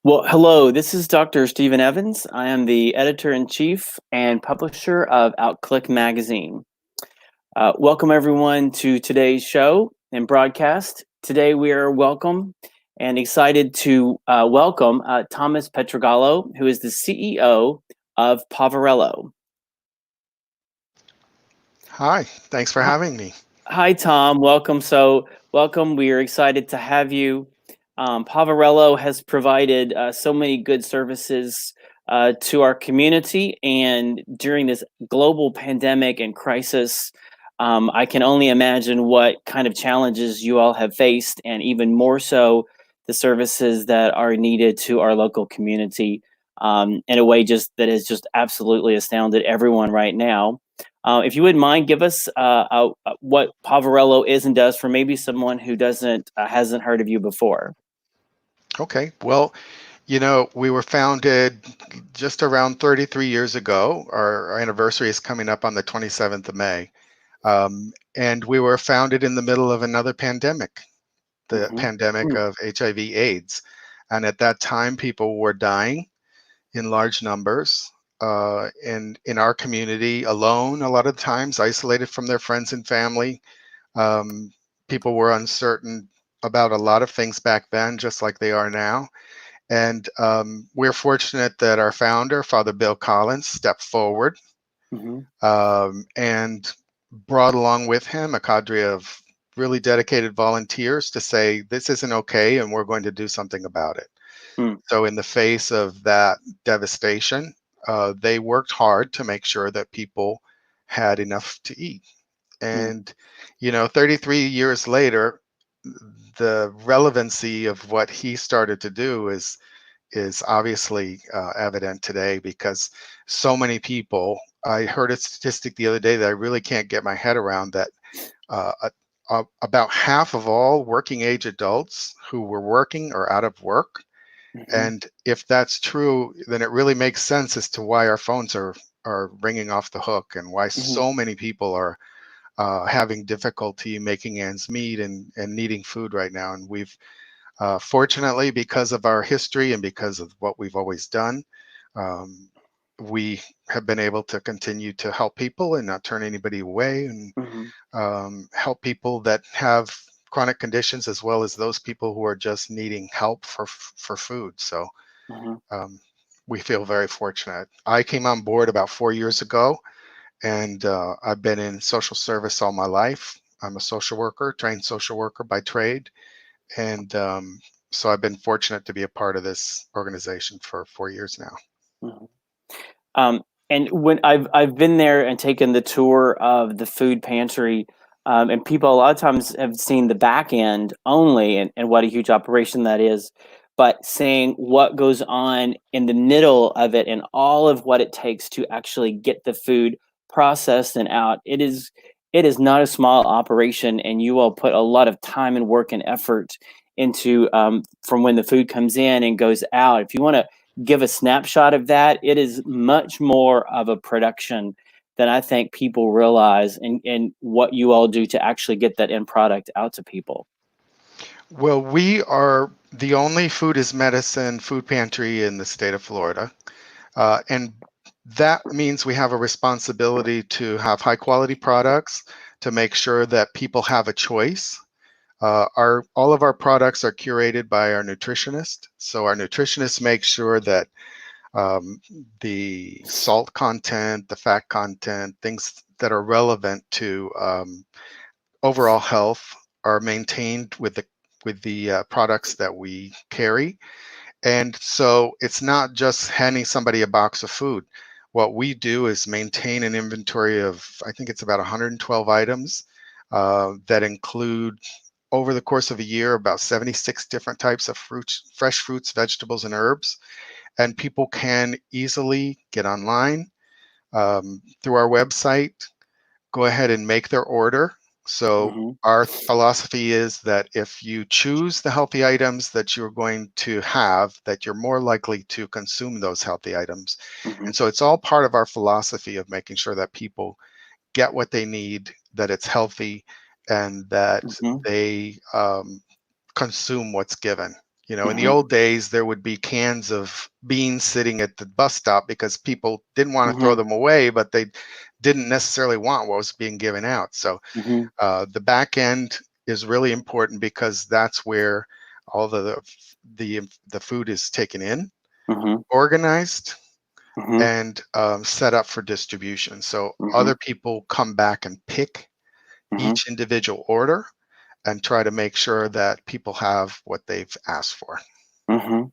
Well, hello, this is Dr. Stephen Evans. I am the editor-in-chief and publisher of Outclick magazine. Welcome, everyone, to today's show and broadcast. Today, we are welcome and excited to welcome Thomas Pietrogallo, who is the CEO of Poverello. Hi, thanks for having me. Hi, Tom. Welcome. Welcome. We are excited to have you. Poverello has provided so many good services to our community, and during this global pandemic and crisis, I can only imagine what kind of challenges you all have faced, and even more so, the services that are needed to our local community in a way just that has just absolutely astounded everyone right now. If you wouldn't mind, give us what Poverello is and does for maybe someone who doesn't hasn't heard of you before. Okay, well, we were founded just around 33 years ago. Our anniversary is coming up on the 27th of May. And we were founded in the middle of another pandemic, the Mm-hmm. pandemic of HIV/AIDS. And at that time, people were dying in large numbers. In our community, alone, a lot of times, isolated from their friends and family. Um, People were uncertain about a lot of things back then, just like they are now. And we're fortunate that our founder, Father Bill Collins, stepped forward Mm-hmm. and brought along with him a cadre of really dedicated volunteers to say, this isn't okay, and we're going to do something about it. Mm. So, in the face of that devastation, they worked hard to make sure that people had enough to eat. Mm. And, 33 years later, the relevancy of what he started to do is obviously evident today because so many people. I heard a statistic the other day that I really can't get my head around that about half of all working age adults who were working are out of work. Mm-hmm. And if that's true, then it really makes sense as to why our phones are ringing off the hook and why Mm-hmm. so many people are having difficulty making ends meet and needing food right now. And we've fortunately, because of our history and because of what we've always done, um, we have been able to continue to help people and not turn anybody away and Mm-hmm. help people that have chronic conditions as well as those people who are just needing help for food. So Mm-hmm. um, we feel very fortunate. I came on board about 4 years ago, and I've been in social service all my life. I'm a social worker, trained social worker by trade, and so I've been fortunate to be a part of this organization for 4 years now. Mm-hmm. Um, and when I've been there and taken the tour of the food pantry, and people a lot of times have seen the back end only, and what a huge operation that is. But seeing what goes on in the middle of it and all of what it takes to actually get the food processed and out, it is not a small operation, and you all put a lot of time and work and effort into from when the food comes in and goes out. If you want to give a snapshot of that, it is much more of a production than I think people realize, and what you all do to actually get that end product out to people. Well, we are the only food is medicine food pantry in the state of Florida. And that means we have a responsibility to have high quality products, to make sure that people have a choice. Our all of our products are curated by our nutritionist. So our nutritionist makes sure that um, the salt content, the fat content, things that are relevant to overall health are maintained with the products that we carry. And so it's not just handing somebody a box of food. What we do is maintain an inventory of, I think it's about 112 items that include, over the course of a year, about 76 different types of fruits, fresh fruits, vegetables, and herbs. And people can easily get online through our website, go ahead and make their order. So Mm-hmm. our philosophy is that if you choose the healthy items that you're going to have, that you're more likely to consume those healthy items. Mm-hmm. And so it's all part of our philosophy of making sure that people get what they need, that it's healthy, and that Mm-hmm. they consume what's given. In the Mhm. old days, there would be cans of beans sitting at the bus stop because people didn't want to throw Mhm. them away, but they didn't necessarily want what was being given out. So Mhm. the back end is really important because that's where all the food is taken in, Mhm. organized, Mhm. and set up for distribution. So Mhm. other people come back and pick Mhm. each individual order and try to make sure that people have what they've asked for. Mhm.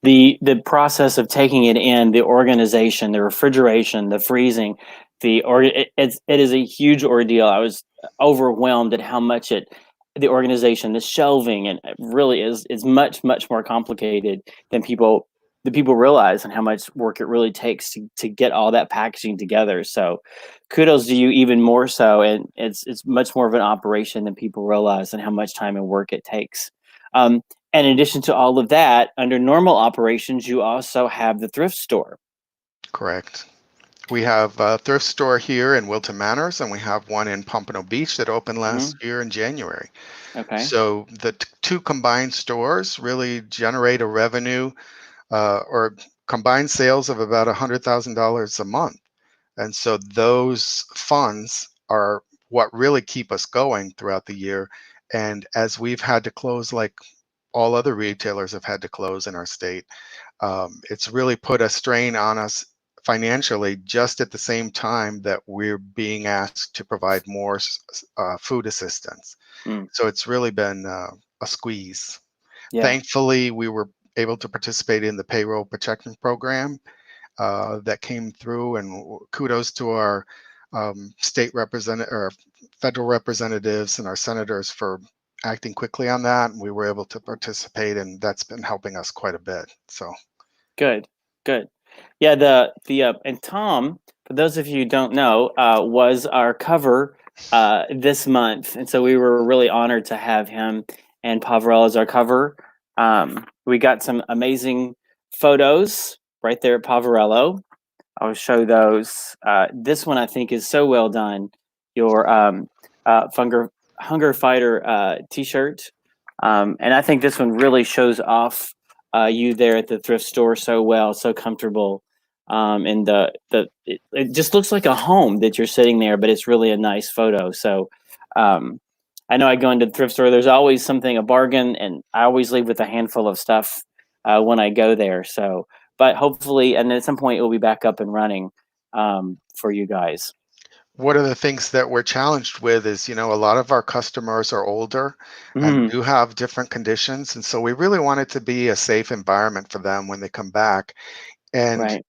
The process of taking it in, the organization, the refrigeration, the freezing, it is a huge ordeal. I was overwhelmed at how much the organization, the shelving, and it really is much more complicated than people realize, and how much work it really takes to get all that packaging together. So kudos to you even more so, and it's much more of an operation than people realize, and how much time and work it takes. Um, and in addition to all of that, under normal operations, you also have the thrift store. Correct. We have a thrift store here in Wilton Manors, and we have one in Pompano Beach that opened Hmm. last year in January. Okay. So the two combined stores really generate a revenue or combined sales of about $100,000 a month. And so those funds are what really keep us going throughout the year. And as we've had to close, like all other retailers have had to close in our state, it's really put a strain on us financially just at the same time that we're being asked to provide more food assistance. Mm. So it's really been a squeeze. Yeah. Thankfully, we were able to participate in the payroll protection program that came through, and kudos to our state representative or federal representatives and our senators for acting quickly on that. And we were able to participate, and that's been helping us quite a bit. So Good. Good. Yeah. The and Tom, for those of you who don't know, was our cover this month, and so we were really honored to have him and Poverello as our cover. We got some amazing photos right there at Poverello. I'll show those. This one I think is so well done. Your hunger fighter T-shirt, and I think this one really shows off you there at the thrift store so well, so comfortable. And it just looks like a home that you're sitting there, but it's really a nice photo. So um, I know I go into the thrift store. There's always something a bargain, and I always leave with a handful of stuff when I go there. So but hopefully, and at some point, it will be back up and running for you guys. one of the things that we're challenged with is, a lot of our customers are older and Mm, do have different conditions. And so we really want it to be a safe environment for them when they come back. And right.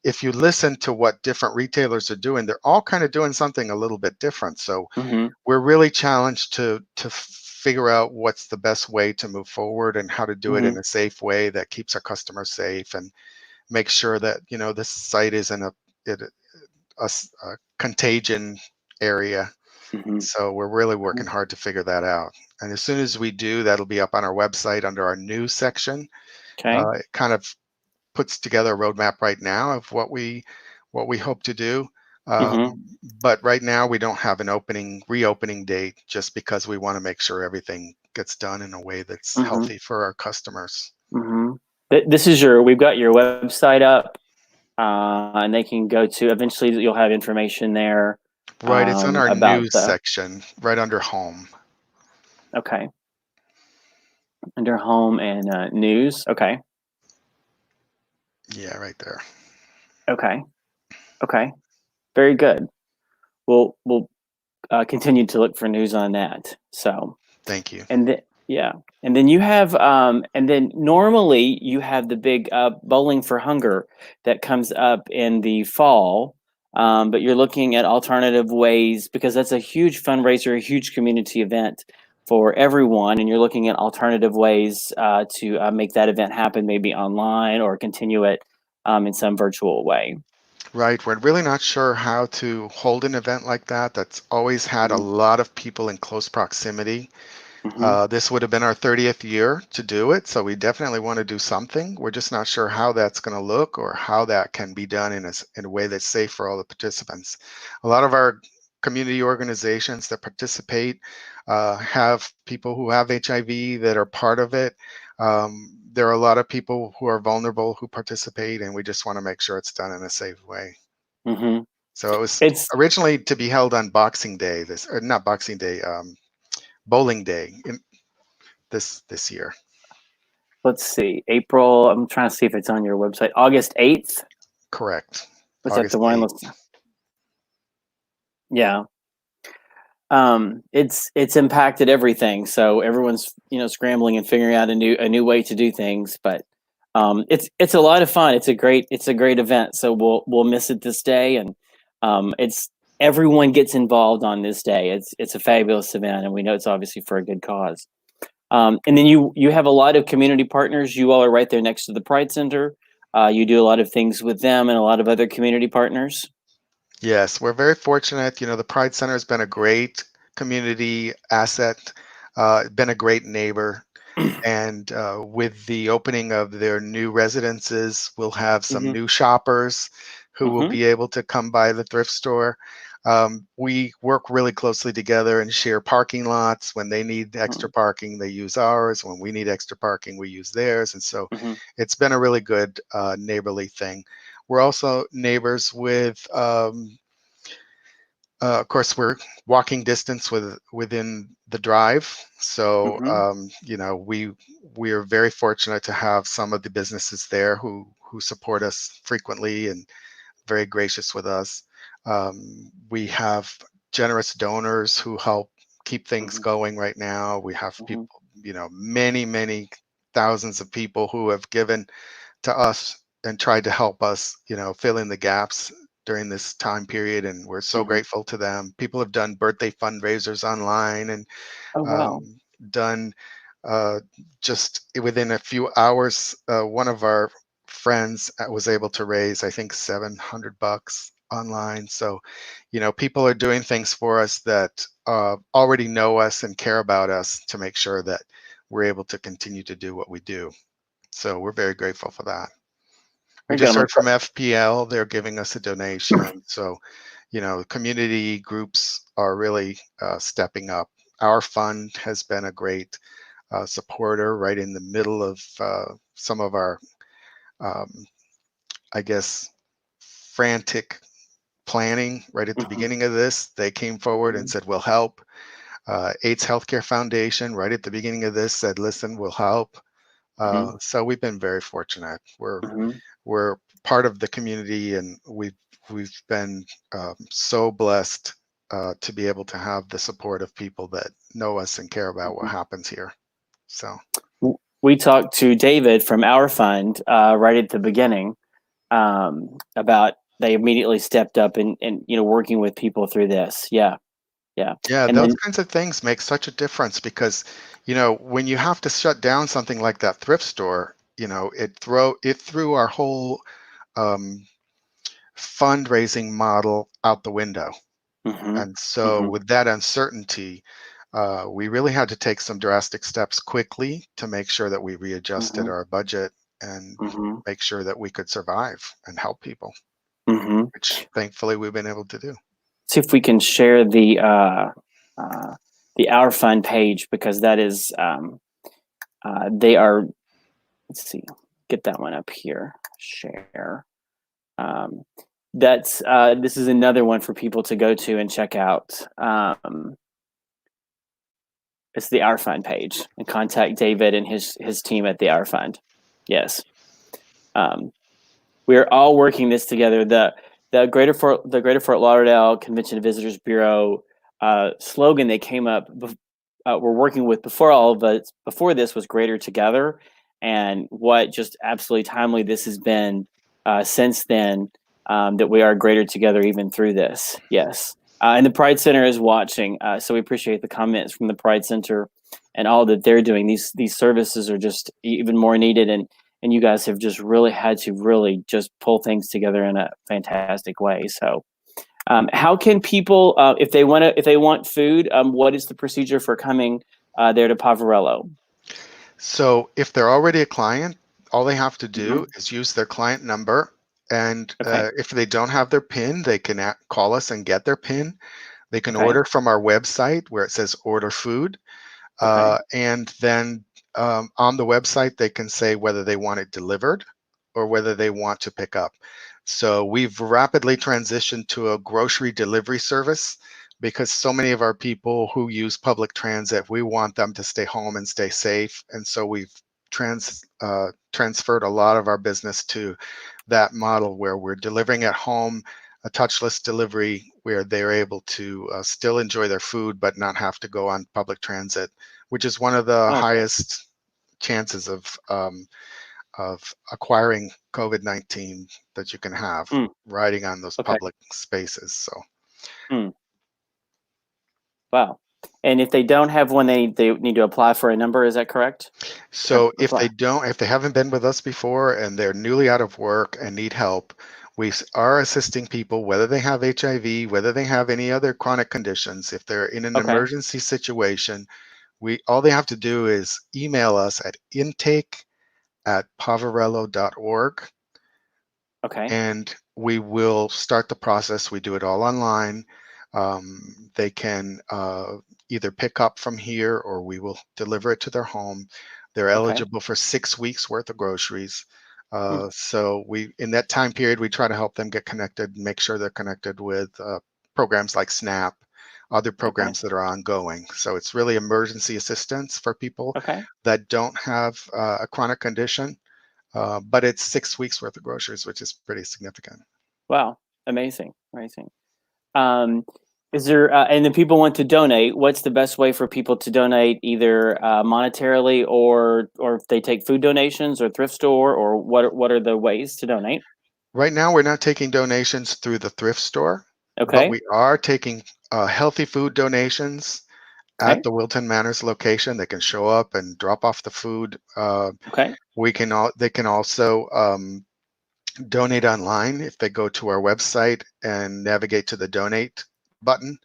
if you listen to what different retailers are doing, they're all kind of doing something a little bit different. So Hmm. we're really challenged to figure out what's the best way to move forward and how to do it Hmm. in a safe way that keeps our customers safe and make sure that this site isn't a contagion area. Hmm. So we're really working hard to figure that out. And as soon as we do, that'll be up on our website under our news section. Okay. It kind of puts together a roadmap right now of what we hope to do. Hmm. But right now we don't have an reopening date just because we want to make sure everything gets done in a way that's Hmm. healthy for our customers. Hmm. This is we've got your website up, and they can go to, eventually you'll have information there Right, it's on our about news the, section right under home. okay, under home and news. Okay. Yeah, right there. Okay. Okay. Very good. We'll continue to look for news on that. So, Thank you. and then yeah, and then you have and then normally you have the big bowling for hunger that comes up in the fall. But you're looking at alternative ways, because that's a huge fundraiser, a huge community event for everyone, and you're looking at alternative ways to make that event happen, maybe online or continue it in some virtual way. Right, we're really not sure how to hold an event like that. That's always had a Hmm. lot of people in close proximity. Hmm. This would have been our 30th year to do it, so we definitely want to do something. We're just not sure how that's going to look or how that can be done in a way that's safe for all the participants. A lot of our community organizations that participate, have people who have HIV that are part of it. There are a lot of people who are vulnerable who participate, and we just want to make sure it's done in a safe way. Hmm. So it was It's originally to be held on Boxing Day, or not Boxing Day, Bowling Day this year. let's see, April. I'm trying to see if it's on your website. August 8th. Correct. Was that the August one? 8th. Yeah. It's impacted everything. So everyone's scrambling and figuring out a new way to do things. But it's a lot of fun. It's a great event. So we'll miss it this day, and it's everyone gets involved on this day. It's a fabulous event, and we know it's obviously for a good cause. And then you have a lot of community partners. You all are right there next to the Pride Center. You do a lot of things with them and a lot of other community partners. Yes, we're very fortunate. The Pride Center has been a great community asset, been a great neighbor. And with the opening of their new residences, we'll have some Hmm. new shoppers who will Hmm. be able to come by the thrift store. We work really closely together and share parking lots. When they need extra parking, they use ours. When we need extra parking, we use theirs. And so Hmm. it's been a really good neighborly thing. We're also neighbors with of course, we're walking distance within the drive, so Hmm. we are very fortunate to have some of the businesses there who support us frequently and very gracious with us. We have generous donors who help keep things Hmm. going right now. We have Hmm. people, many thousands of people who have given to us and tried to help us, fill in the gaps during this time period. And we're so Hmm. grateful to them. People have done birthday fundraisers online and Oh wow. done uh, just within a few hours. One of our friends was able to raise, I think, $700 online. So, people are doing things for us that already know us and care about us to make sure that we're able to continue to do what we do. So we're very grateful for that. We Very good. just heard from FPL. They're giving us a donation. So, community groups are really stepping up. Our fund has been a great supporter right in the middle of some of our, um, I guess, frantic planning right at the Hmm. beginning of this. They came forward and said, we'll help. AIDS Healthcare Foundation, right at the beginning of this, said, listen, we'll help. Hmm. So we've been very fortunate. Hmm. We're part of the community, and we've been so blessed to be able to have the support of people that know us and care about what Hmm. happens here. So We talked to David from our fund right at the beginning about they immediately stepped up and working with people through this. Yeah, yeah, yeah, and those then kinds of things make such a difference because when you have to shut down something like that thrift store, it threw our whole um, fundraising model out the window. hmm. And so, Hmm. with that uncertainty, we really had to take some drastic steps quickly to make sure that we readjusted Hmm. our budget and Hmm. make sure that we could survive and help people, Hmm. which thankfully we've been able to do. See if we can share uh, the our fund page because that is they are. Let's see, get that one up here. Share. Um, that's this is another one for people to go to and check out. It's the Our Fund page and contact David and his team at the Our Fund. Yes, um, we are all working this together. The Greater Fort Lauderdale Convention and Visitors Bureau slogan they came up. We're working with before all of us. Before this was Greater Together, and what just absolutely timely this has been since then. That we are greater together even through this. Yes. And the Pride Center is watching, so we appreciate the comments from the Pride Center and all that they're doing. These services are just even more needed, and you guys have just really had to really just pull things together in a fantastic way. So, how can people, if they want food, what is the procedure for coming there to Poverello? So, if they're already a client, all they have to Hmm. do is use their client number. And Okay. if they don't have their PIN, they can call us and get their PIN. They can Okay. order from our website where it says order food. Okay. And then on the website, they can say whether they want it delivered or whether they want to pick up. So we've rapidly transitioned to a grocery delivery service because so many of our people who use public transit, we want them to stay home and stay safe. And so we've transferred a lot of our business to that model where we're delivering at home, a touchless delivery where they're able to still enjoy their food but not have to go on public transit, which is one of the Okay. highest chances of acquiring COVID-19 that you can have Mm, riding on those okay. public spaces. So, Mm, wow. And if they don't have one, they need to apply for a number. Is that correct? so Apply. if they haven't been with us before and they're newly out of work and need help, we are assisting people, whether they have HIV, whether they have any other chronic conditions. If they're in an Okay. emergency situation, all they have to do is email us at intake@poverello.org, Okay. and we will start the process. We do it all online. They can either pick up from here or we will deliver it to their home. They're Okay. eligible for 6 weeks worth of groceries. Mm, So in that time period, we try to help them get connected and make sure they're connected with programs like SNAP, other okay. programs that are ongoing. So it's really emergency assistance for people Okay. that don't have a chronic condition, but it's 6 weeks worth of groceries, which is pretty significant. Wow. Amazing. Amazing. Um, is there, and then people want to donate. What's the best way for people to donate, either monetarily or if they take food donations or thrift store, or what are the ways to donate? Right now, we're not taking donations through the thrift store, but Okay. we are taking healthy food donations at Okay. the Wilton Manors location. They can show up and drop off the food. Okay. They can also donate online if they go to our website and navigate to the donate button.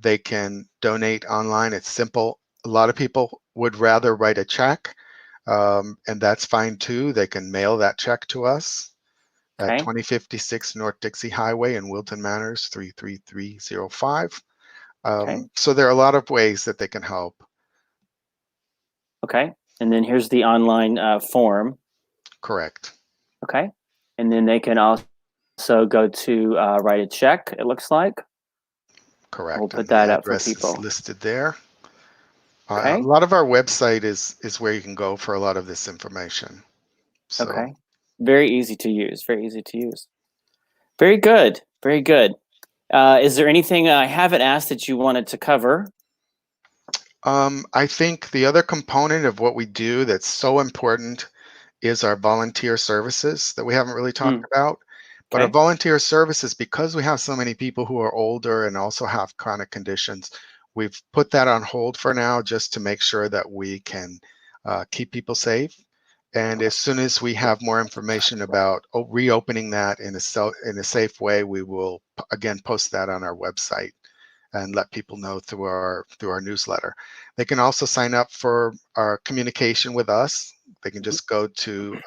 They can donate online. It's simple. A lot of people would rather write a check, and that's fine too. They can mail that check to us at Okay. 2056 North Dixie Highway in Wilton Manors 33305. Okay. So there are a lot of ways that they can help. Okay. And then here's the online form. Correct. Okay. And then they can also go to write a check, it looks like. We'll Correct. put And the that up for address is people. listed there. A Okay. lot of our website is where you can go for a lot of this information. So Okay. Very easy to use. Very easy to use. Very good. Very good. Is there anything I haven't asked that you wanted to cover? I think the other component of what we do that's so important is our volunteer services that we haven't really talked Mm, about. But our okay. volunteer services, because we have so many people who are older and also have chronic conditions, we've put that on hold for now just to make sure that we can keep people safe. And as soon as we have more information about reopening that in a safe way, we will again post that on our website and let people know through our newsletter. They can also sign up for our communication with us. They can Mhm. just go to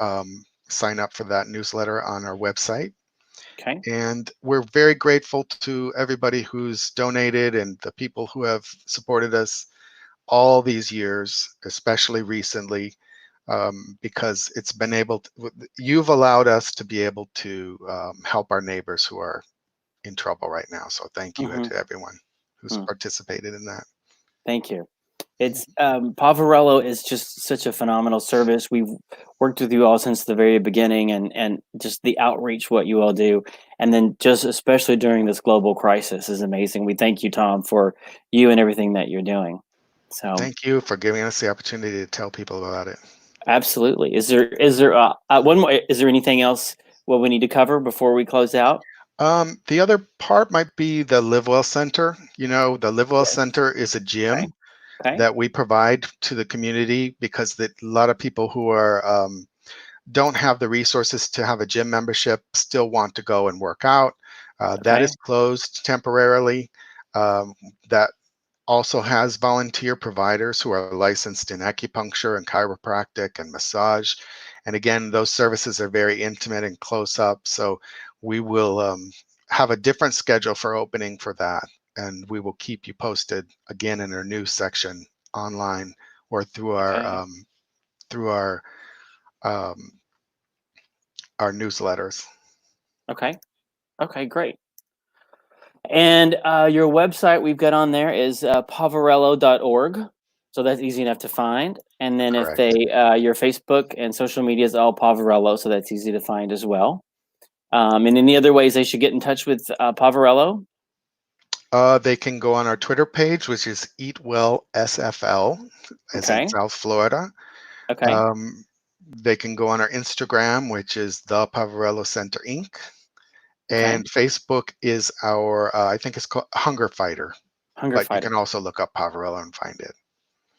sign up for that newsletter on our website. Okay. And we're very grateful to everybody who's donated and the people who have supported us all these years, especially recently, because it's been you've allowed us to be able to help our neighbors who are in trouble right now. So thank you Hmm. to everyone who's Mm, participated in that. thank you. It's Poverello is just such a phenomenal service. We've worked with you all since the very beginning, and just the outreach what you all do, and then just especially during this global crisis is amazing. We thank you, Tom, for you and everything that you're doing. So Thank you for giving us the opportunity to tell people about it. absolutely. Is there one more? Is there anything else what we need to cover before we close out? The other part might be the Live Well Center. The Live Well Yes. Center is a Okay. gym Okay. that we provide to the community because a lot of people who are don't have the resources to have a gym membership still want to go and work out. That Okay. is closed temporarily. That also has volunteer providers who are licensed in acupuncture and chiropractic and massage. And again, those services are very intimate and close up. So we will have a different schedule for opening for that. and we will keep you posted again in our news section online or through Okay. through um, our newsletters. Okay. Okay, great. And your website we've got on there is poverello.org. So that's easy enough to find. And then if Correct. your Facebook and social media is all Poverello, so that's easy to find as well. And any other ways they should get in touch with Poverello? They can go on our Twitter page, which is Eat Well SFL, as in Okay. South Florida. Okay. They can go on our Instagram, which is the Poverello Center Inc. Okay. And Facebook is our, I think it's called Hunger Fighter, Hunger but you Fighter. can also look up Poverello and find it.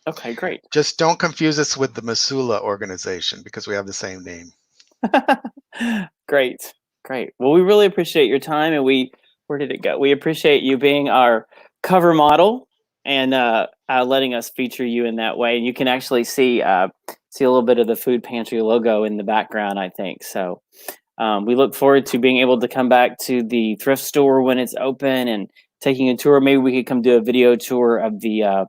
Okay, great. Just don't confuse us with the Missoula organization because we have the same name. Great. Great. Well, we really appreciate your time, and where did it go? We appreciate you being our cover model and letting us feature you in that way. And you can actually see a little bit of the food pantry logo in the background, I think. So we look forward to being able to come back to the thrift store when it's open and taking a tour. Maybe we could come do a video tour of the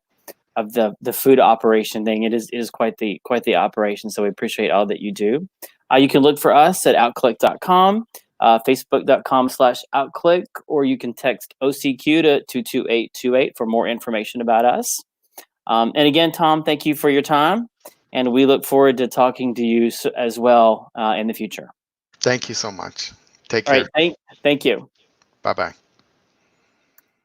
food operation thing. It is quite the operation. So we appreciate all that you do. You can look for us at outclick.com, facebook.com/outclick, or you can text OCQ to 22828 for more information about us. And again, Tom, thank you for your time, and we look forward to talking to you as well in the future. Thank you so much. Take All right, care. thank you. Bye bye.